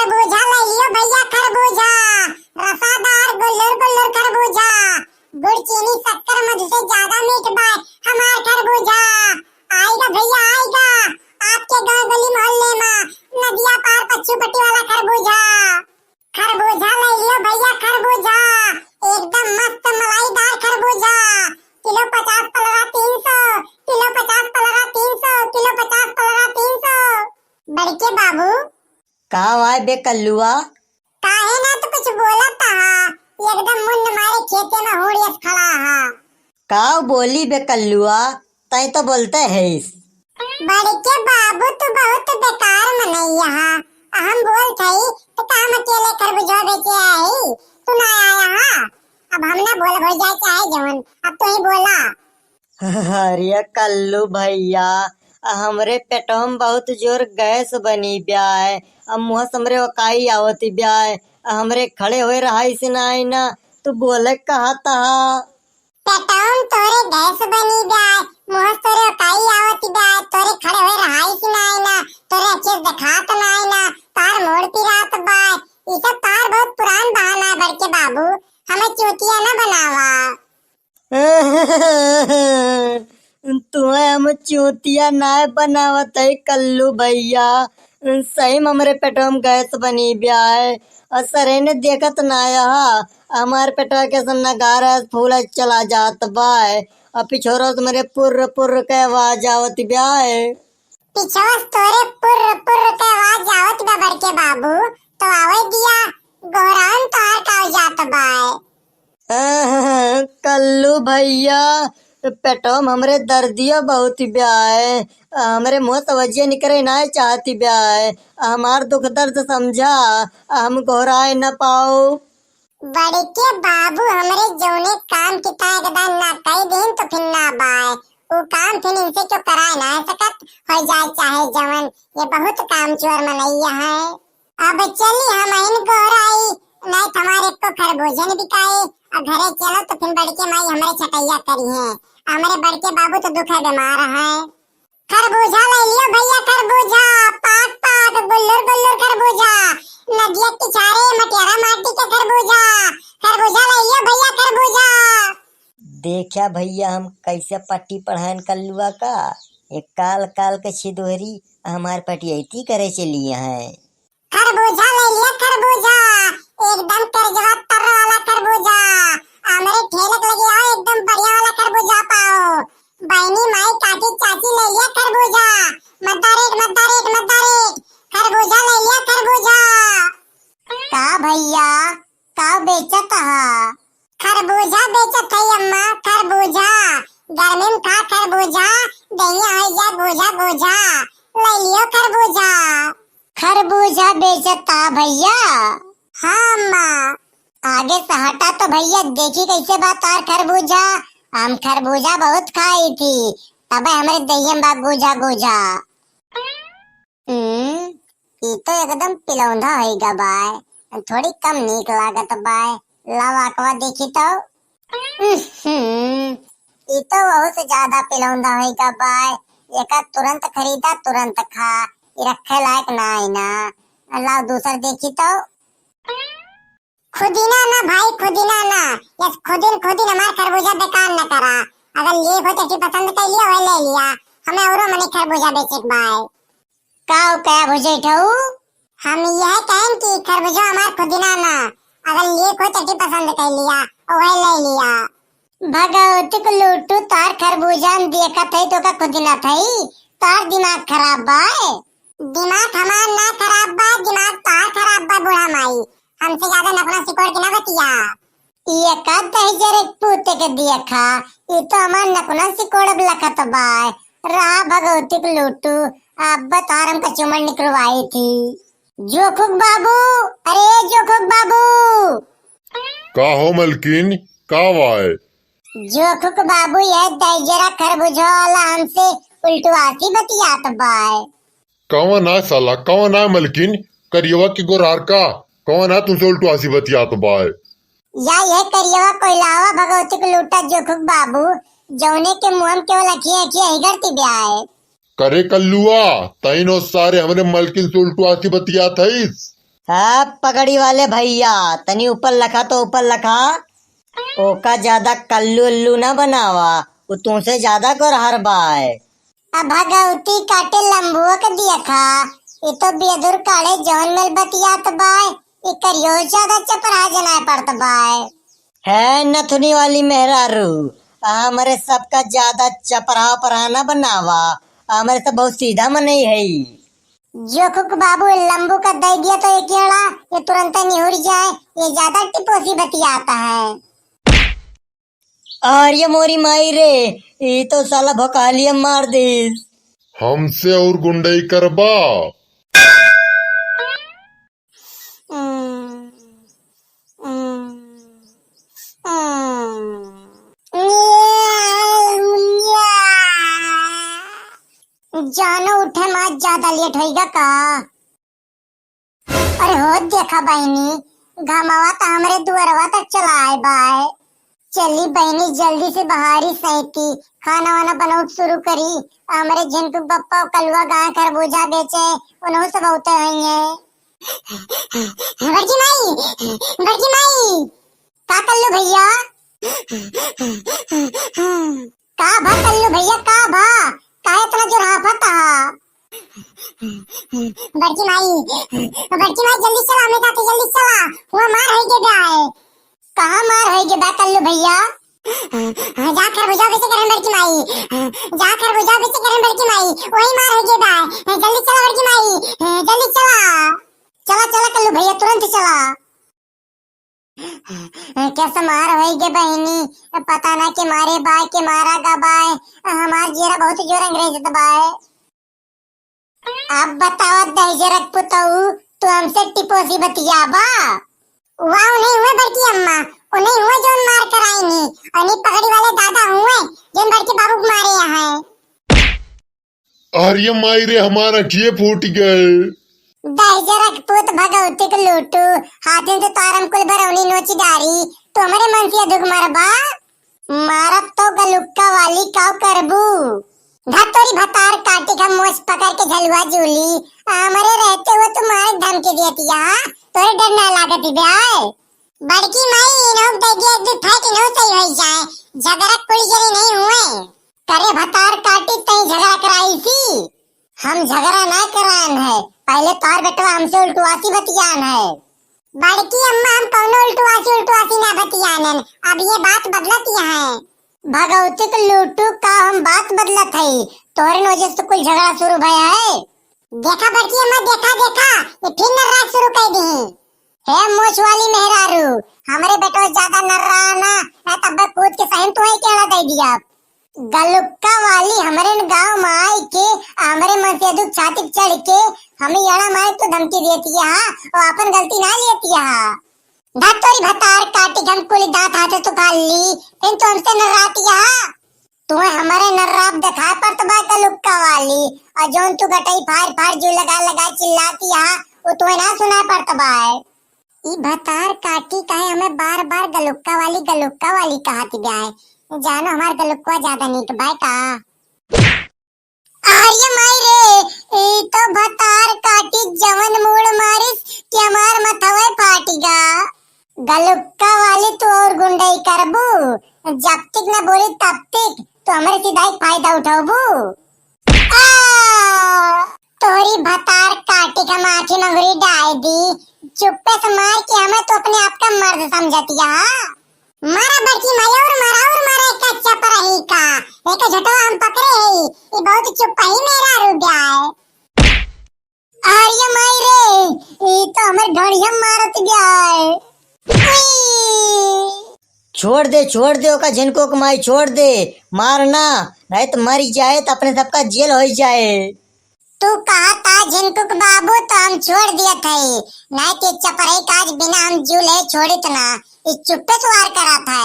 खरबूजा ले लियो भैया खरबूजा, रसादार गुल्लर गुल्लर खरबूजा, गुड़ चीनी शक्कर मधु से ज्यादा मीठ बाय हमार खरबूजा। आएगा भैया आएगा आपके गांव गली मोहल्ले में नदिया पार पच्चू पट्टी वाला खरबूजा। खरबूजा ले लियो भैया खरबूजा, एकदम मस्त मलाईदार खरबूजा, kilo 50 Palra 300, kilo 50 Palra 300, kilo 50 Palra 300। बड़के बाबू का आए बे कल्लुआ? काहे ना तो कुछ बोलत हा, एकदम मुंड मारे खेते में होड़ियस खड़ा हा। का बोली बे कल्लुआ? तय तो बोलते है। बड़के बाबू तू बहुत बेकार मनैया हा। हम बोल थई तो काम अकेले खरबूजा बेचे आई, तू ना आया हा। अब हम ना बोल हो जाए चाहे जवन, अब तू ही बोला। अरे कल्लू भैया, हमरे पेटों में बहुत जोर गैस बनी ब्याय, अब मुँह समरे वकाई आवती ब्याय, हमरे खड़े हुए रहाई से नाई ना, तू बोले कहा था। पेटों तोरे गैस बनी ब्याय, मुँह तोरे वकाई आवती ब्याय, तोरे खड़े हुए रहाई से नाई ना, तोरे अच्छे दिखात नाई ना, तार मोड़ पिरात बाय। ये सब तार बहुत पुरान बहाना है बड़के बाबू, हमें चूतिया न बनावा। तुम्हें हम चूतिया ना बनावत है कल्लू भैया, सही में हमरे पेटों में गैस बनी ब्याय, और सरे ने देखत ना यहाँ हमारे पेटवा के नगार फूल चला जात बाय, और पिछोरो से मेरे पुर्र पुर्र के आवाज आवत ब्याय। पिछोस तोरे पुर्र पुर्र के आवाज आवत बा बड़के बाबू, तो आवे दिया गोहरान तार का हो जात बाय। कल्लू भैया, पेटों में हमरे दर्दिया बहुत ब्याय, हमरे मुँह तवज्जो निकरे ना चाहती ब्याय, हमार दुख दर्द समझा, हम घोराए न पाओ। बड़के बाबू हमरे जौने काम की एकदम ना कई दिन तो फिर ना बाय, वो काम फिर इनसे क्यों कराए ना सकत हो जाए चाहे जवन, ये बहुत काम चोर मनैया है। अब चली हम इन गोहराई, नहीं हमारे को खरबूजन बिकाए, और घरे चलो तो फिर बड़के माई हमरे छटैया करी है, हमारे बड़के बाबू तो दुख बीमार है। खरबूजा ले लियो भैया खरबूजा, पाक पाक गुल्लर गुल्लर खरबूजा, नदिया किनारे मटियारा माटी के खरबूजा, खरबूजा ले लियो भैया खरबूजा। देखा भैया हम कैसे पट्टी पढ़ान कल्लुआ का, एक काल काल के छिदोहरी हमार पटियती करे चली है। खरबूजा ले लिया खरबूजा, एकदम कर्जवा तर वाला खरबूजा, हमारे ठेलक लगे आओ एकदम बढ़िया वाला खरबूजा पाओ। बहनी माई काकी चाची ले लिया खरबूजा, मद्दा रेट खरबूजा ले लिया खरबूजा। का भैया का बेचत हा? खरबूजा बेचत है अम्मा, खरबूजा गर्मी में खा खरबूजा, दहिया हो जा गोजा गोजा, ले लियो खरबूजा। खरबूजा बेचता भैया? हाँ अम्मा। आगे से हटा तो भैया देखी कैसे बात और खरबूजा, हम खरबूजा बहुत खाई थी, तब हमारे दहियम बा गोजा गोजा। ये तो एकदम पिलौंधा होइगा बाय, थोड़ी कम नीक लागत बाय, लवाकवा देखी तो। ये तो बहुत ज्यादा पिलौंधा होइगा बाय, एका तुरंत खरीदा तुरंत खा, ये रखे लायक ना है ना, अल्लाह दूसर देखी तो। खुदिना ना भाई खुदिना ना, यस खुदिन हमार खरबूजा बेकार न करा, अगर लिए हो तो पसंद कर लिया वही ले लिया, हमें औरो मने खरबूजा बेचे बाय। काऊ क्या बुझे ठऊ? हम यह कहें कि खरबूजा हमार खुदिना ना, अगर लिए हो तो पसंद कर लिया वही ले लिया। भगवती को लूटू तार खरबूजा देखा थे तो का खुदिना थई, तार दिमाग खराब बाय। दिमाग हमार ना खराब बा, दिमाग तार खराब बा बुढ़ा माई, हमसे ज्यादा नखरा सिकोड़ के ना बतिया। ये का दहजरे पूते के दिया खा, ये तो हमार नखरा सिकोड़ लखत बाय, रहा भगवती को लूटू, अब तार हमका चुमन निकलवाई थी। जोखुक बाबू, अरे जोखुक बाबू। का हो मलकिन, का वाय? जोखुक बाबू यह दहजरा खरबूजा वाला हमसे उल्टवासी बतियात बाय। कौन है साला, कौन है मलकिन, करियवा की गोरार का, कौन है तुमसे उल्टवासी बतियात बाय? या यह करियवा कोइलावा भगवती को लूटा जोखुक बाबू, जौने के मुंह केवल अखियां अखियां हिगरती ब्याय। करे कल्लुआ, तइनो सारे हमरे मलकिन से उल्टवासी बतियात हईस। हाँ पगड़ी वाले भैया, तनी ऊपर लखा तो ऊपर लखा। ओका ज्यादा कल्लू उल्लू ना बनावा, वो तुमसे ज्यादा कर हर बाय। अब भगवती काटे लंबुआ के दिया खा। ये तो बेदुर काड़े जौन में बतियात बाय। ये करियो ज्यादा चपरा जना पड़त बाय। है नथुनी वाली मेहरारू, हमारे सबका ज्यादा चपरा पराना बनावा। हमारे सब बहुत सीधा मन है। जोखुक बाबू लंबू का दे दिया तो एक येड़ा ये तुरंत निहुर जाए। ये ज्यादा टिपोसी बतियाता है। और ये मोरी माई रे, ये तो साला भोकालिया मार दे। हमसे और गुंडई करबा। जानो उठे माँ ज्यादा लेट होएगा का। अरे हो देखा बहनी, घमावा तो हमरे दुआरवा तक चला आए बाय। चली बहनी जल्दी से बहारी सहती खाना वाना बनाउट शुरू करी। हमारे झिनटू पप्पा कलवा गाय खरबूजा बेचे उन्हों सब होते हैं। बड़की माई का कल्लू भैया, का भा कल्लू भैया का भा काहे इतना जोर हाफता। बड़की माई जल्दी चला, हमें कहते जल्दी चला। हुआ मार है के गाय। कहाँ मार है के बा कल्लू भैया। जा खरबूजा बेचे करें बड़की माई, जा खरबूजा बेचे करें बड़की माई, वही मार है के बा। जल्दी चला बड़की माई, जल्दी चला। चला चला कल्लू भैया तुरंत चला। कैसा मार होएगे बहनी, पता ना के मारे बाय के मारा गा बाय। हमार जीरा बहुत जोर अंग्रेज दबाए। अब बताओ दहजरक पुतऊ, तू हमसे टिपोसी बतियाबा। वाह नहीं हुए बड़की अम्मा, उन्हें हुए जोन मार कर आईनी। अनि पगड़ी वाले दादा हुए जोन बड़के बाबू को मारे यहाँ। अरे माई रे, हमारा किए फूट गए। दहजरक पुत भगवती को लूटू, हाथों से तारम कुल भरौनी नोची डारी। तो हमारे मन से दुख मरबा, मारब तो गलुक्का वाली काव करबू। धतोरी भतार काटी का मोछ पकड़ के झलुआ जूली। हमारे रहते हुए तुम्हारे धमकी देती है, तोरे डर ना लागत ब्याय। बड़की माई इन्हों देगी एक भी फाइट इन्हों सही हो जाए। झगड़ा कुड़ी जरी नहीं हुए, करे भतार काटी तई झगड़ा कराई सी। हम झगड़ा ना करान है, पहले तार बेटवा हमसे उल्टुआसी बतियान है। बड़की अम्मा हम कौनो उल्टुआसी ना बतियानन, अब ये बात बदलत है। भगवती को लूटू का हम बात बदलत है, तोहरे वजह से कुल झगड़ा शुरू भया है। देखा बड़की अम्मा देखा ये फिर नर्राज शुरू कर दी है। मोछ वाली मेहरारू, हमारे बेटो ज्यादा नर्रा ना तब कूद के सहन तो है केड़ा दे दिया। गलुक्का वाली हमारे गांव में आई के हमारे मन से दुख छाती चढ़ के हमें यड़ा मारे तो धमकी देती है और अपन गलती ना लेती है। धतोरी भतार काटी हम कुली दांत हाथे तो खा ली, फिर तो हमसे नर्राती है। तुम्हें हमारे नर्राब दिखा पर तो बात गलुक्का वाली, और जोन तू गटाई फाड़ जो लगा चिल्लाती है वो तुम्हें ना सुना पड़ता बाय। ई भतार काटी कहे हमें बार बार गलुक्का वाली कहती ब्याय। जानो हमार गलुक्का ज्यादा नीट बाय का। आर्य माई रे, ई तो भतार काटी जवन मूड मारिस कि हमार मथवे फाटीगा। गलुक्का वाली तू और गुंडई करबू, जब तक न बोली तब तक तो हमारे सीधा फायदा उठाबू। तोरी भतार काटी का माथी मंगरी डाल दी, चुप्पे से मार के हमें तो अपने आप का मर्द समझतिया। मारा बड़की माया और मारा एक अच्छा पर ही का एक झटवा हम पकड़े है। ये बहुत चुप ही मेरा रुब्या है। आर्य माई रे, ये तो हमें ढोड़िया मारत गया है। छोड़ दे ओका जिनको कमाई छोड़ दे, मारना नहीं तो मर जाए तो अपने सबका जेल हो जाए। तू कहा था झिनकुक बाबू तो हम छोड़ दिया थे, नहीं तो चपराई काज बिना हम जूले छोड़ित ना। इस चुप्पे सवार करा था।